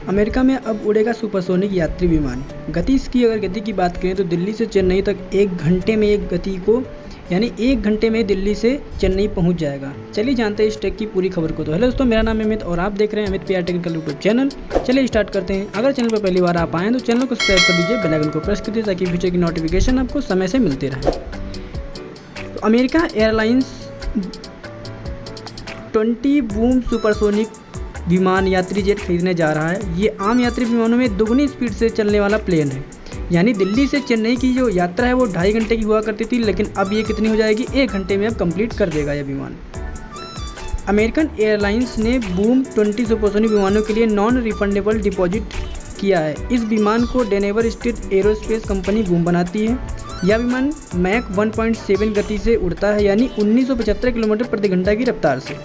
America में अब उड़ेगा सुपरसोनिक यात्री विमान। अगर गति की बात करें तो दिल्ली से चेन्नई तक 1 घंटे में यानी 1 घंटे में दिल्ली से चेन्नई पहुंच जाएगा। चलिए जानते हैं इस टेक की पूरी खबर को। तो हेलो दोस्तों, मेरा नाम है अमित और आप देख रहे हैं Amit PR technical YouTube channel. चलिए स्टार्ट करते हैं। अगर चैनल पर पहली बार आप आएँ तो चैनल को सब्सक्राइब कर दीजिए, बेल आइकन को प्रेस कर दीजिए ताकि फ्यूचर की नोटिफिकेशन आपको समय से मिलती रहे। तो अमेरिका एयरलाइंस 20 बूम सुपरसोनिक विमान यात्री जेट खरीदने जा रहा है। ये आम यात्री विमानों में दोगुनी स्पीड से चलने वाला प्लेन है। यानी दिल्ली से चेन्नई की जो यात्रा है वो 2.5 घंटे की हुआ करती थी, लेकिन अब ये कितनी हो जाएगी, 1 घंटे में अब कंप्लीट कर देगा यह विमान। अमेरिकन एयरलाइंस ने बूम 20 सुपरसोनिक विमानों के लिए नॉन रिफंडेबल डिपॉजिट किया है। इस विमान को डेनेवर स्टेट एरोस्पेस कंपनी बूम बनाती है। यह विमान मैक 1.7 गति से उड़ता है, यानी 1975 किलोमीटर प्रति घंटा की रफ्तार से,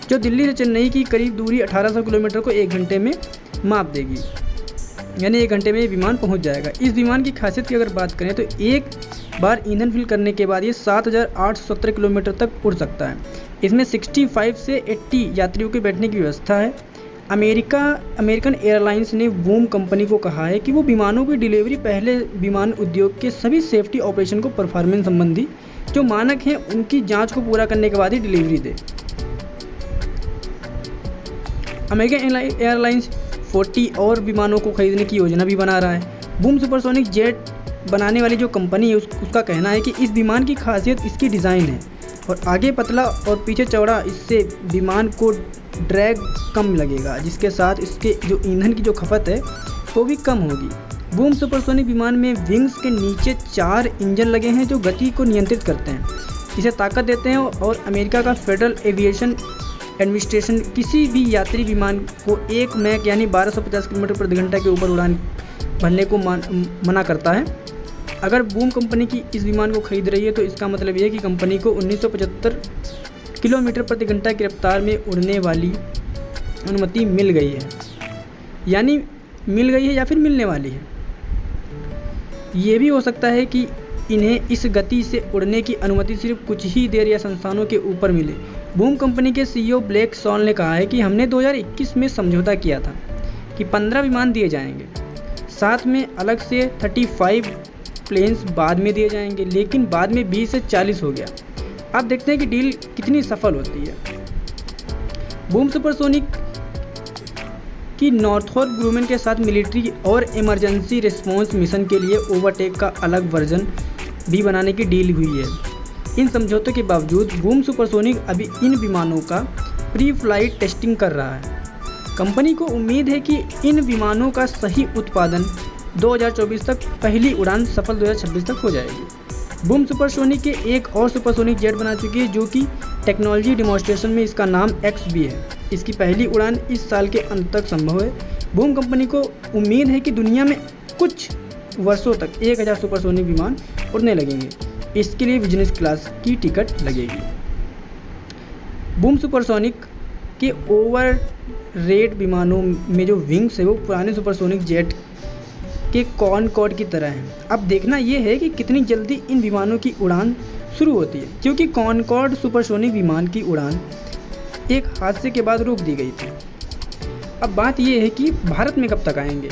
जो दिल्ली से चेन्नई की करीब दूरी 1800 किलोमीटर को 1 घंटे में माप देगी। यानी 1 घंटे में ये विमान पहुंच जाएगा। इस विमान की खासियत की अगर बात करें तो एक बार ईंधन फिल करने के बाद ये 7870 किलोमीटर तक उड़ सकता है। इसमें 65 से 80 यात्रियों के बैठने की व्यवस्था है। अमेरिकन एयरलाइंस ने बूम कंपनी को कहा है कि वो विमानों की डिलीवरी पहले विमान उद्योग के सभी सेफ्टी ऑपरेशन को परफॉर्मेंस संबंधी जो मानक हैं उनकी जाँच को पूरा करने के बाद ही डिलीवरी दे। अमेरिकन एयरलाइंस 40 और विमानों को खरीदने की योजना भी बना रहा है। बूम सुपरसोनिक जेट बनाने वाली जो कंपनी है उसका कहना है कि इस विमान की खासियत इसकी डिज़ाइन है और आगे पतला और पीछे चौड़ा, इससे विमान को ड्रैग कम लगेगा, जिसके साथ इसके जो ईंधन की जो खपत है वो भी कम होगी। बूम सुपरसोनिक विमान में विंग्स के नीचे 4 इंजन लगे हैं जो गति को नियंत्रित करते हैं, इसे ताकत देते हैं और अमेरिका का फेडरल एविएशन एडमिनिस्ट्रेशन किसी भी यात्री विमान को 1 मैक यानी 1250 किलोमीटर प्रति घंटा के ऊपर उड़ान भरने को मना करता है। अगर बूम कंपनी की इस विमान को खरीद रही है तो इसका मतलब ये है कि कंपनी को 1975 किलोमीटर प्रति घंटा की रफ्तार में उड़ने वाली अनुमति मिल गई है, यानी मिल गई है या फिर मिलने वाली है। ये भी हो सकता है कि इन्हें इस गति से उड़ने की अनुमति सिर्फ कुछ ही देर या संस्थानों के ऊपर मिले। बूम कंपनी के सीईओ ब्लेक सॉल ने कहा है कि हमने 2021 में समझौता किया था कि 15 विमान दिए जाएंगे, साथ में अलग से 35 प्लेन्स बाद में दिए जाएंगे, लेकिन बाद में 20 से 40 हो गया। अब देखते हैं कि डील कितनी सफल होती है। बूम सुपरसोनिक की नॉर्थरोप ग्रूमन के साथ मिलिट्री और इमरजेंसी रिस्पॉन्स मिशन के लिए ओवरटेक का अलग वर्जन भी बनाने की डील हुई है। इन समझौतों के बावजूद बूम सुपरसोनिक अभी इन विमानों का प्री फ्लाइट टेस्टिंग कर रहा है। कंपनी को उम्मीद है कि इन विमानों का सही उत्पादन 2024 तक, पहली उड़ान सफल 2026 तक हो जाएगी। बूम सुपरसोनिक के एक और सुपरसोनिक जेट बना चुकी है, जो कि टेक्नोलॉजी डेमोन्स्ट्रेशन में इसका नाम XB है। इसकी पहली उड़ान इस साल के अंत तक संभव है। बूम कंपनी को उम्मीद है कि दुनिया में कुछ वर्षों तक 1000 सुपरसोनिक विमान उड़ने लगेंगे। इसके लिए बिजनेस क्लास की टिकट लगेगी। बूम सुपरसोनिक के ओवर रेट विमानों में जो विंग्स है वो पुराने सुपरसोनिक जेट के कॉनकॉर्ड की तरह हैं। अब देखना ये है कि कितनी जल्दी इन विमानों की उड़ान शुरू होती है, क्योंकि कॉनकॉर्ड सुपरसोनिक विमान की उड़ान एक हादसे के बाद रोक दी गई थी। अब बात ये है कि भारत में कब तक आएंगे।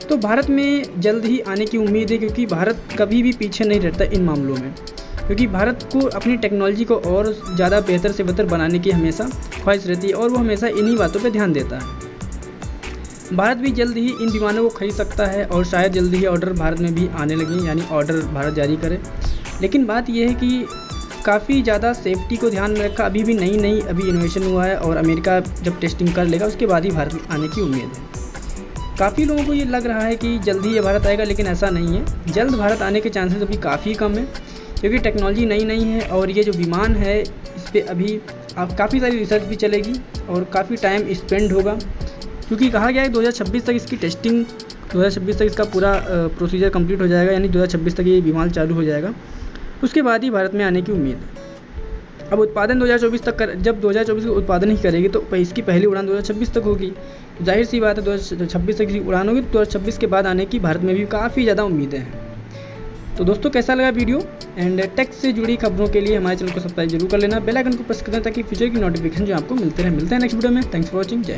तो भारत में जल्द ही आने की उम्मीद है, क्योंकि भारत कभी भी पीछे नहीं रहता इन मामलों में, क्योंकि भारत को अपनी टेक्नोलॉजी को और ज़्यादा बेहतर से बेहतर बनाने की हमेशा ख्वाहिश रहती है और वो हमेशा इन्हीं बातों पर ध्यान देता है। भारत भी जल्द ही इन विमानों को खरीद सकता है और शायद जल्द ही ऑर्डर भारत में भी आने लगे, यानी ऑर्डर भारत जारी करे। लेकिन बात यह है कि काफ़ी ज़्यादा सेफ्टी को ध्यान में रखा, अभी भी नई अभी इनोवेशन हुआ है और अमेरिका जब टेस्टिंग कर लेगा उसके बाद ही भारत में आने की उम्मीद है। काफ़ी लोगों को ये लग रहा है कि जल्द ही ये भारत आएगा, लेकिन ऐसा नहीं है। जल्द भारत आने के चांसेस अभी काफ़ी कम है, क्योंकि टेक्नोलॉजी नई है और ये जो विमान है इस पर अभी काफ़ी सारी रिसर्च भी चलेगी और काफ़ी टाइम स्पेंड होगा, क्योंकि कहा गया है 2026 तक इसकी टेस्टिंग, 2026 तक इसका पूरा प्रोसीजर कंप्लीट हो जाएगा, यानी 2026 तक ये विमान चालू हो जाएगा। उसके बाद ही भारत में आने की उम्मीद है। अब उत्पादन 2024 तक जब 2024 का उत्पादन ही करेगी तो इसकी पहली उड़ान 2026 तक होगी। जाहिर सी बात है 2026 तक की उड़ान होगी, 2026 के बाद आने की भारत में भी काफ़ी ज़्यादा उम्मीदें हैं। तो दोस्तों कैसा लगा वीडियो, एंड टेक से जुड़ी खबरों के लिए हमारे चैनल को सब्सक्राइब जरूर कर लेना, बेल आइकन को प्रेस कर देना ताकि फ्यूचर की नोटिफिकेशन जो आपको मिलते हैं। मिलते हैं नेक्स्ट वीडियो में। Thanks for watching. जय हिंद।